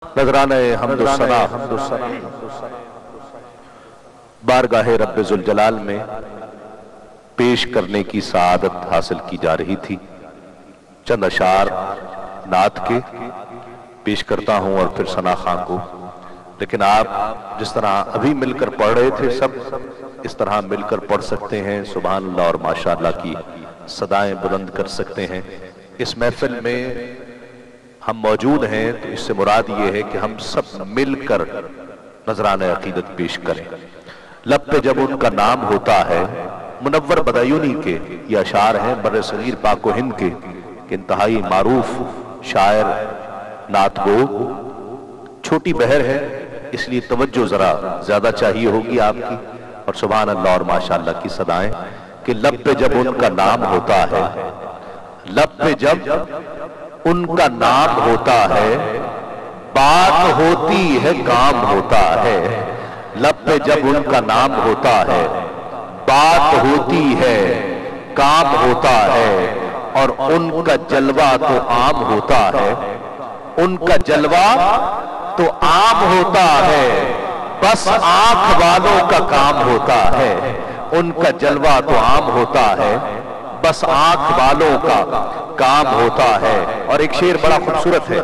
नजराने हम्द व सना बारगाह रब्बे ज़ुल जलाल में पेश करने की सआदत हासिल की जा रही थी। चंद अशार नात के पेश करता हूं और फिर सना खां को, लेकिन आप जिस तरह अभी मिलकर पढ़ रहे थे सब इस तरह मिलकर पढ़ सकते हैं। सुभान अल्लाह और माशाअल्लाह की सदाएं बुलंद कर सकते हैं। इस महफिल में हम मौजूद हैं तो इससे मुराद ये है कि हम सब मिलकर नजराने अकीदत पेश करें। लब पे जब उनका नाम होता है, मुनव्वर बदायूनी के ये अशार हैं बर्रे सगीर पाक व हिंद के इंतहाई मारूफ शायर नातगो। छोटी बहर है इसलिए तवज्जो जरा ज्यादा चाहिए होगी आपकी। और सुभान अल्लाह और माशाअल्लाह की सदाएं कि लब पे जब उनका नाम होता है, लब पे जब उनका नाम होता है, बात होती है काम होता है। लब पे जब उनका नाम होता है, बात होती है काम होता है। और उनका जलवा तो आम होता है, उनका जलवा तो आम होता है, बस आंख वालों का काम होता है। उनका जलवा तो आम होता है, बस आंख वालों का काम होता है। और एक शेर बड़ा खूबसूरत है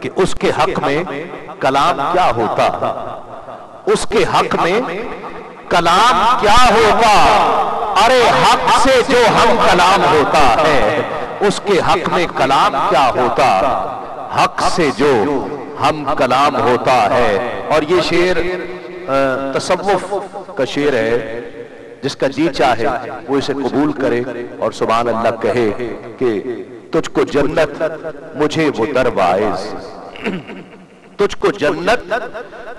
कि उसके हक में कलाम क्या होता, उसके हक में कलाम क्या होता। अरे हक से जो हम कलाम होता है, उसके हक में कलाम क्या होता। हक से जो हम कलाम होता है। और ये शेर तसव्वुफ का शेर है, जिसका जी चाहे वो इसे कबूल करे और सुभान अल्लाह कहे कि तुझको जन्नत मुझे वो दरवाइज, तुझको जन्नत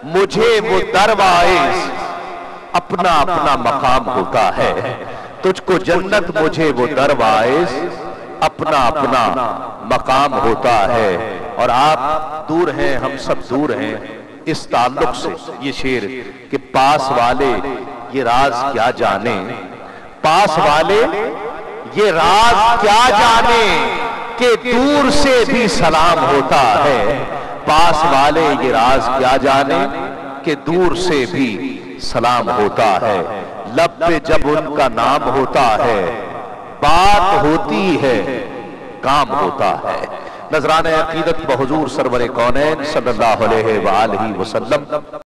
मुझे वो दरवाइज, अपना अपना मकाम होता है। तुझको जन्नत मुझे वो दरवाइज, अपना अपना मकाम होता है। और आप दूर हैं, हम सब दूर हैं इस ताल्लुक से। ये शेर कि पास वाले ये राज क्या जाने, पास वाले ये राज क्या जाने कि दूर से भी सलाम होता है। पास वाले ये राज क्या जाने कि दूर से भी सलाम होता है। लब पे जब उनका नाम होता है, बात होती है काम होता है। नजराने अकीदत बहुजूर सरवरे कौनैन सल्लल्लाहु अलैहि वसल्लम।